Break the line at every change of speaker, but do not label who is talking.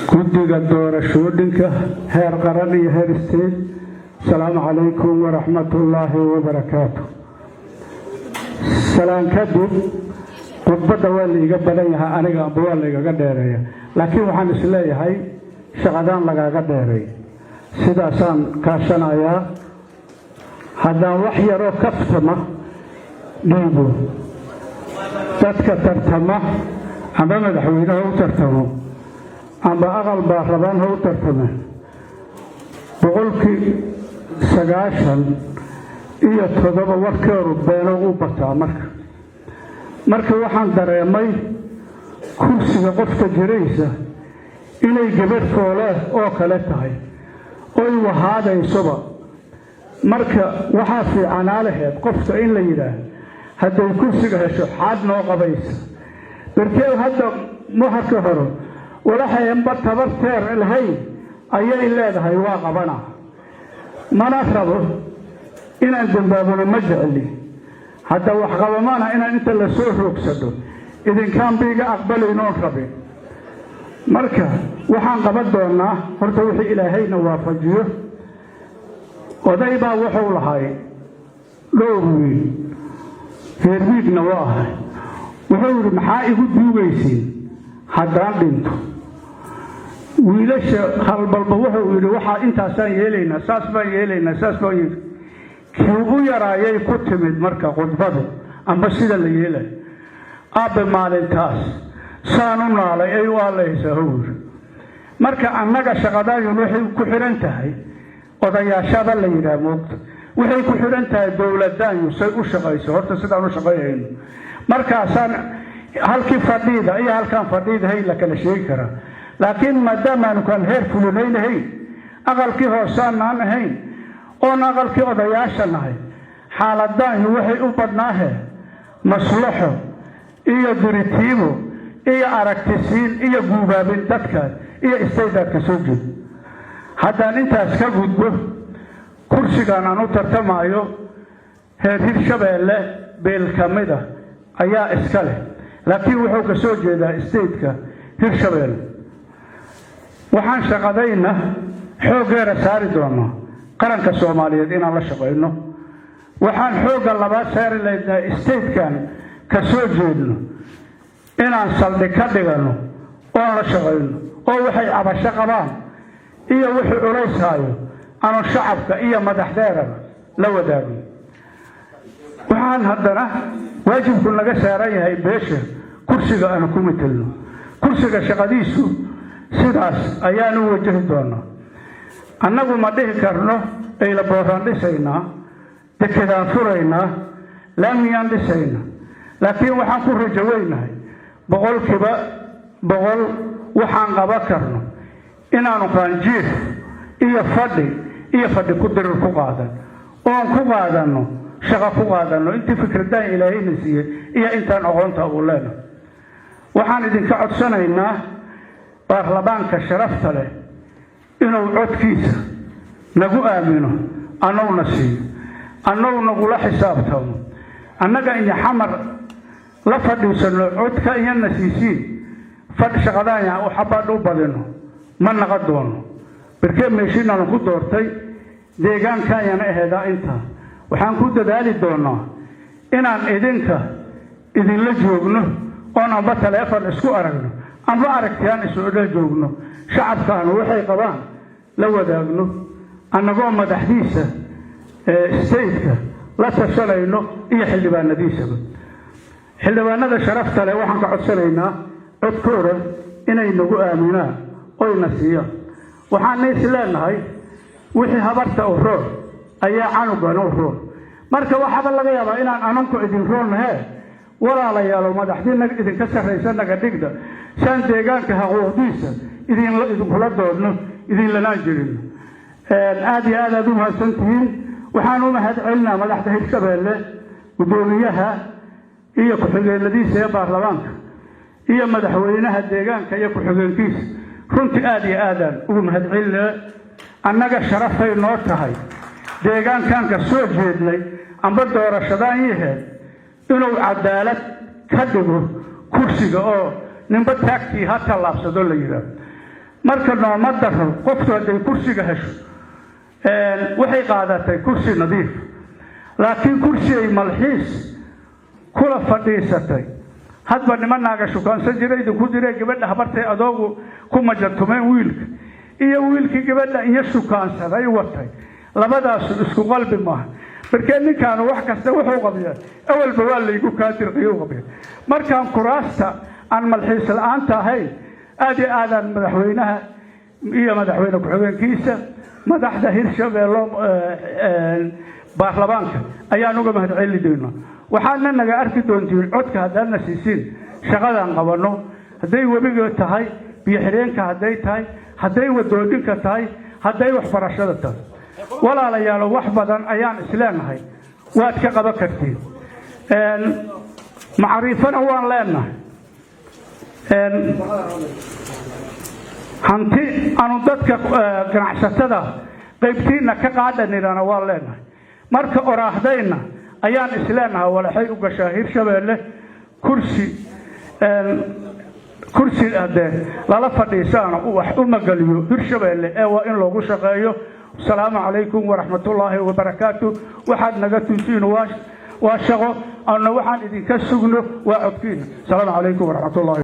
guddiga doorashooyinka heer qaran iyo heer isteed. Asalaamu calaykum waraxmatullaahi wabarakaatu. salaan kadib khudbadda waa laiga badan yahay, aniga amba waa laigaga dheereeya, laakiin waxaan isleeyahay shaqadaan lagaaga dheereey. sidaasaan kaashanayaa. haddaan wax yaroo kaftama dhiibo dadka tartama amba madaxweyne ha u tartamo amba aqal baa rabaan ha u tartame 97% warkeedu beelo u bataa. marka waxaan dareemay kursiga qofka jiraysa inay gabadh foole oo kale tahay oy wahaadaysoba. marka waxaa fiicanaa laheyd qofka in la yidhaah hadday kursiga hesho xaad noo qabaysa darteed hadda muharka hore walaxaynba tabarteer lahayn ayay leedahay waa qabana. mana rabo inaan dambaabano ma jecli. hadda wax qabamana inaan inta la soo roogsado idinkaan biiga aqbalaynoon rabin. marka waxaan qaban doonaa horta wixii ilaahayna waafajiyo. oday baa wuxuu lahay dhowr wiil reer miigna waa ahay. wuxuu yidhi maxaa igu duugaysiin haddaan dhinto? wiilasha halbalba wuxuu yidhi waxaa intaasaan yeelaynaa, saas baan yeelaynaa, saas baan yeelaynaa. kii ugu yaraayay ku timid marka khudbadu amba sida la yeelay. aabbe maalintaas saan u naalay ay u allaysaa howr. marka annaga shaqadaayun waxay ku xidhan tahay odayaashada la yidhaah moogta. waxay ku xidhan tahay dowladdaanyu say u shaqayso. horta sidaan u shaqaynayno markaasaan halkii fadhiida iyo halkaan fadhiidahay la kala sheegi karaa. laakiin maadaamaanu kaan heer fulinaynahayn, aqalkii hoosaanaan ahayn, oon aqalkii odayaasha nahay, xaaladaanyu waxay u badnaahe maslaxo iyo diritiibo iyo aragtisiin iyo guubaabin dadkaas iyo istaydaadka soo jeed. haddaan intaas ka gudbo kursigan aan u tartamaayo heer hirshabeelle beel ka mida ayaa iska leh, laakiin wuxuu ka soo jeedaa isteydka hirshabeelle. waxaan shaqadayna xooggeera saari doonaa qaranka soomaaliyeed inaan la shaqayno. waxaan xoogga labaad saari laydnaa isteydkan ka soo jeedno inaan saldhig ka dhigano oon la shaqayno oo waxay cabasho qabaan iyo wixii culaysaayo aanu shacabka iyo madaxdeeraba la wadaagno. waxaan haddana waajibku naga saaran yahay beesha kursiga aanu ku matelno. kursiga shaqadiisu sidaas ayaanu wajahi doonaa. annagu ma dhihi karno ayla booraan dhisaynaa, dekedaan furaynaa, laamiyaan dhisaynaa. laakiin waxaan ku rajo weynahay 100% waxaan qaban karno inaanu qaanjiir iyo fadhi ku dirir ku qaadan oon ku qaadano shaqo ku qaadano intii fikradaan ilaahayna siiyey iyo intaan aqoonta ugu leenahay. waxaan idinka codsanaynaa baarlamaanka sharafta leh inuu codkiisa nagu aamino, annaguna siiyo, annagu nagula xisaabtamo. annaga iyo xamar la fadhiisano codka iyana siisiin fadhi shaqadaanya u xabaadh u badino ma naqa doono. barkee meeshiinaanu ku doortay deegaankaanyana aheedaa intaa. waxaan ku dadaali doonaa inaan idinla joogno oon amba taleefon isku aragno amba aragtiyaan isula joogno. shacabkaanu waxay qabaan la wadaagno annagoo madaxdiisa isteydka la tashanayno iyo xildhibaanadiisaba. xildhibaanada sharafta leh waxaan ka codsanaynaa codkooda inay nagu aaminaan oyna siiyaan. waxaana is leenahay wixii habarta u roon ayaa canugana u roon. marka waxaaba laga yaabaa inaan ananku idin roonnahee walaalayaalo madaxdiina idinka sarraysa naga dhigda saan deegaanka xaquuqdiisa idinkula doodno idinlanaan jirin. aad iyo aad aad u mahadsantihiin. waxaan u mahad celinaa madaxda hirshabeelle, guddoomiyaha iyo ku-xigeenadiisa ee baarlamaanka iyo madaxweynaha deegaanka iyo ku-xigeenkiisa. runtii aad iyo aadaan ugu mahad celinaa. annaga sharafay noo tahay deegaankan ka soo jeednay amba doorashadaan yaheed inuu cadaalad ka dhigo kursiga oo ninba taagtii ha tallaabsado la yidhaahdo. marka nooma daro qofku hadday kursiga hesho waxay qaadatay kursi nadiif laakiin kursi ay malxiis kula fadhiisatay hadba nimanaaga shukaansan jiraydu ku jiray gabadha habartay adoogu ku majantumeen wiilka iyo wiilkii gabadha iyo shukaansaday watay labadaas isku qalbi maaha markee ninkaan wax kasta wuxuu qabiyaa awalba waa laygu kaadirqiyo qabiya markaan kuraasta aan malxiis la'aanta ahayn aad iyo aadaan madaxweynaha iyo madaxweyne ku-xigeenkiisa madaxda hirshabeello baarlamaanka ayaan uga mahadcelin doonaa waxaana naga arki doontiin codka haddaadna siisiin shaqadaan qabanno hadday webiga tahay biyo xireenka hadday tahay hadday wadooyinka tahay hadday waxbarashada tahay walaalayaalo wax badan ayaan isleenahay waad ka qaban kartiin macriifana waan leenahay hanti aanu dadka ganacsatada qaybtiina ka qaadanirana waan leenahay marka oraahdayna ayaan isleenahay walaxay u gashaa hirshabeelle kursi hadee lala fadhiisaana wax u magaliyo hirshabeelle ee waa in loogu shaqeeyo السلام عليكم ورحمة الله وبركاته وحد نقتل waa shaqo أنا waxaan idinka sugno waa codkiina السلام عليكم ورحمة الله